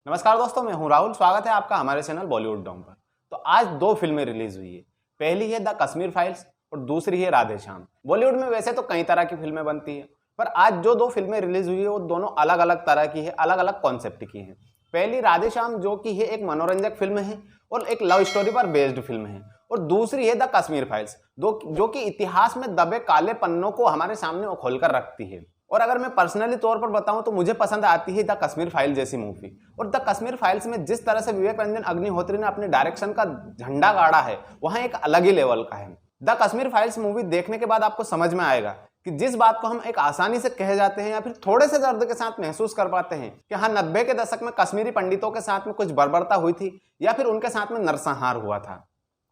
नमस्कार दोस्तों, मैं हूं राहुल। स्वागत है आपका हमारे चैनल बॉलीवुड डॉम पर। तो आज दो फिल्में रिलीज हुई है। पहली है द कश्मीर फाइल्स और दूसरी है राधे श्याम। बॉलीवुड में वैसे तो कई तरह की फिल्में बनती है, पर आज जो दो फिल्में रिलीज हुई है वो दोनों अलग अलग तरह की है, अलग अलग कॉन्सेप्ट की है। पहली राधे श्याम जो कि है एक मनोरंजक फिल्म है और एक लव स्टोरी पर बेस्ड फिल्म है, और दूसरी है द कश्मीर फाइल्स जो कि इतिहास में दबे काले पन्नों को हमारे सामने खोलकर रखती है। और अगर मैं पर्सनली तौर पर बताऊं तो मुझे पसंद आती है द कश्मीर फाइल जैसी मूवी। और द कश्मीर फाइल्स में जिस तरह से विवेक रंजन अग्निहोत्री ने अपने डायरेक्शन का झंडा गाड़ा है, वहां एक अलग ही लेवल का है। द कश्मीर फाइल्स मूवी देखने के बाद आपको समझ में आएगा कि जिस बात को हम एक आसानी से कह जाते हैं या फिर थोड़े से दर्द के साथ महसूस कर पाते हैं कि हाँ, 90 के दशक में कश्मीरी पंडितों के साथ में कुछ बर्बरता हुई थी या फिर उनके साथ में नरसंहार हुआ था,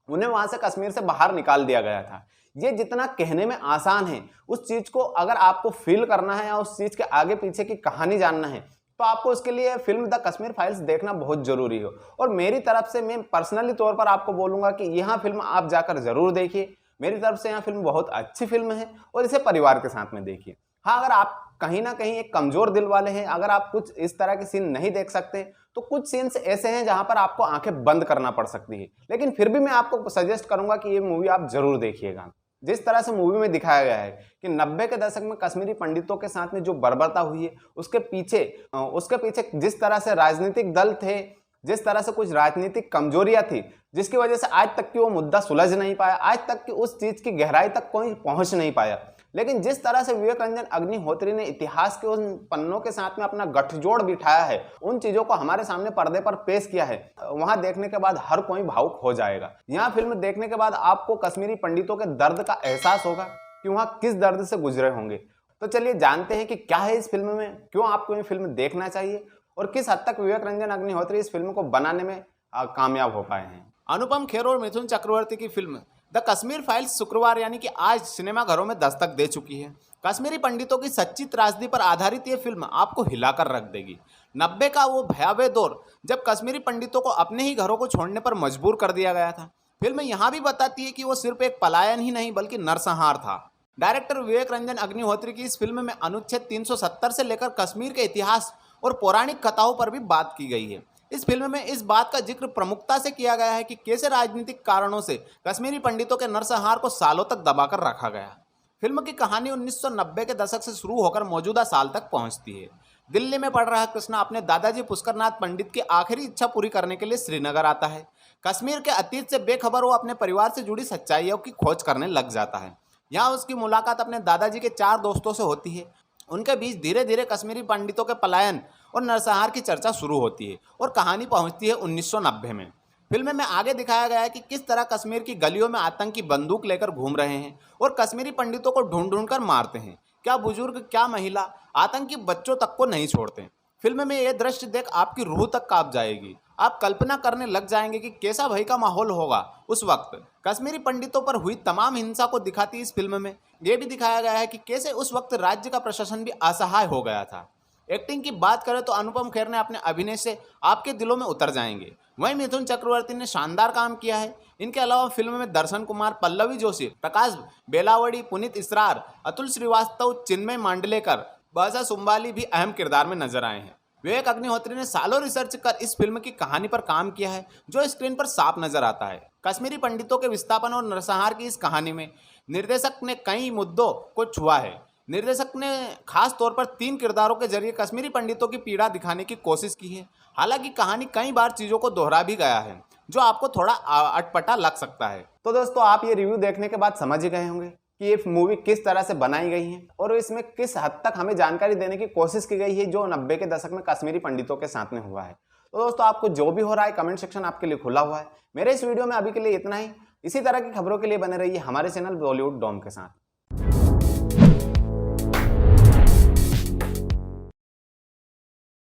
उन्हें वहां से कश्मीर से बाहर निकाल दिया गया था। ये जितना कहने में आसान है, उस चीज को अगर आपको फील करना है या उस चीज के आगे पीछे की कहानी जानना है तो आपको उसके लिए फिल्म द कश्मीर फाइल्स देखना बहुत जरूरी हो। और मेरी तरफ से मैं पर्सनली तौर पर आपको बोलूंगा कि यह फिल्म आप जाकर जरूर देखिए। मेरी तरफ से यह फिल्म बहुत अच्छी फिल्म है और इसे परिवार के साथ में देखिए। हाँ, अगर आप कहीं ना कहीं एक कमजोर दिल वाले हैं, अगर आप कुछ इस तरह के सीन नहीं देख सकते, तो कुछ सीन्स ऐसे हैं जहां पर आपको आंखें बंद करना पड़ सकती है, लेकिन फिर भी मैं आपको सजेस्ट करूंगा कि ये मूवी आप जरूर देखिएगा। जिस तरह से मूवी में दिखाया गया है कि 90 के दशक में कश्मीरी पंडितों के साथ में जो बर्बरता हुई है, उसके पीछे जिस तरह से राजनीतिक दल थे, जिस तरह से कुछ राजनीतिक कमजोरियां थी, जिसकी वजह से आज तक की वो मुद्दा सुलझ नहीं पाया, आज तक की उस चीज की गहराई तक कोई पहुंच नहीं पाया। लेकिन जिस तरह से विवेक रंजन अग्निहोत्री ने इतिहास के उन पन्नों के साथ में अपना गठजोड़ बिठाया है, उन चीजों को हमारे सामने पर्दे पर पेश किया है, वहां देखने के बाद हर कोई भावुक हो जाएगा। यह फिल्म देखने के बाद आपको कश्मीरी पंडितों के दर्द का एहसास होगा कि वहां किस दर्द से गुजरे होंगे। तो चलिए जानते हैं कि क्या है इस फिल्म में, क्यों आपको ये फिल्म देखना चाहिए और किस हद तक विवेक रंजन अग्निहोत्री इस फिल्म को बनाने में कामयाब हो पाए हैं। अनुपम खेर और मिथुन चक्रवर्ती की फिल्म द कश्मीर फाइल्स शुक्रवार यानी कि आज सिनेमाघरों में दस्तक दे चुकी है। कश्मीरी पंडितों की सच्ची त्रासदी पर आधारित ये फिल्म आपको हिलाकर रख देगी। 90 का वो भयावह दौर जब कश्मीरी पंडितों को अपने ही घरों को छोड़ने पर मजबूर कर दिया गया था। फिल्म यहाँ भी बताती है कि वो सिर्फ एक पलायन ही नहीं बल्कि नरसंहार था। डायरेक्टर विवेक रंजन अग्निहोत्री की इस फिल्म में अनुच्छेद 370 से लेकर कश्मीर के इतिहास और पौराणिक कथाओं पर भी बात की गई है। इस फिल्म में इस बात का जिक्र प्रमुखता से किया गया है कि कैसे राजनीतिक कारणों से कश्मीरी पंडितों के नरसंहार को सालों तक दबाकर रखा गया। फिल्म की कहानी 1990 के दशक से शुरू होकर मौजूदा साल तक पहुंचती है। दिल्ली में पढ़ रहा कृष्णा अपने दादाजी पुष्करनाथ पंडित की आखिरी इच्छा पूरी करने के लिए श्रीनगर आता है। कश्मीर के अतीत से बेखबर वो अपने परिवार से जुड़ी सच्चाइयों की खोज करने लग जाता है। यहाँ उसकी मुलाकात अपने दादाजी के 4 दोस्तों से होती है। उनके बीच धीरे धीरे कश्मीरी पंडितों के पलायन और नरसंहार की चर्चा शुरू होती है और कहानी पहुंचती है 1990 में। फिल्म में आगे दिखाया गया है कि किस तरह कश्मीर की गलियों में आतंकी बंदूक लेकर घूम रहे हैं और कश्मीरी पंडितों को ढूंढ ढूंढ कर मारते हैं। क्या बुजुर्ग, क्या महिला, आतंकी बच्चों तक को नहीं छोड़ते। फिल्म में यह दृश्य देख आपकी रूह तक कांप जाएगी। आप कल्पना करने लग जाएंगे कि कैसा भय का माहौल होगा उस वक्त। कश्मीरी पंडितों पर हुई तमाम हिंसा को दिखाती इस फिल्म में यह भी दिखाया गया है कि कैसे उस वक्त राज्य का प्रशासन भी असहाय हो गया था। एक्टिंग की बात करें तो अनुपम खेर ने अपने अभिनय से आपके दिलों में उतर जाएंगे। वहीं मिथुन चक्रवर्ती ने शानदार काम किया है। इनके अलावा फिल्म में दर्शन कुमार, पल्लवी जोशी, प्रकाश बेलावड़ी, पुनीत इसरार, अतुल श्रीवास्तव, चिन्मय मांडलेकर, बहसा सुम्बाली भी अहम किरदार में नजर आए हैं। विवेक अग्निहोत्री ने सालों रिसर्च कर इस फिल्म की कहानी पर काम किया है जो स्क्रीन पर साफ नजर आता है। कश्मीरी पंडितों के विस्थापन और नरसंहार की इस कहानी में निर्देशक ने कई मुद्दों को छुआ है। निर्देशक ने खास तौर पर 3 किरदारों के जरिए कश्मीरी पंडितों की पीड़ा दिखाने की कोशिश की है। हालांकि कहानी कई बार चीज़ों को दोहरा भी गया है जो आपको थोड़ा अटपटा लग सकता है। तो दोस्तों, आप ये रिव्यू देखने के बाद समझ ही गए होंगे कि ये मूवी किस तरह से बनाई गई है और इसमें किस हद तक हमें जानकारी देने की कोशिश की गई है जो 90 के दशक में कश्मीरी पंडितों के साथ में हुआ है। तो दोस्तों, आपको जो भी हो रहा है कमेंट सेक्शन आपके लिए खुला हुआ है। मेरे इस वीडियो में अभी के लिए इतना ही। इसी तरह की खबरों के लिए बने रहिए हमारे चैनल बॉलीवुड डॉम के साथ।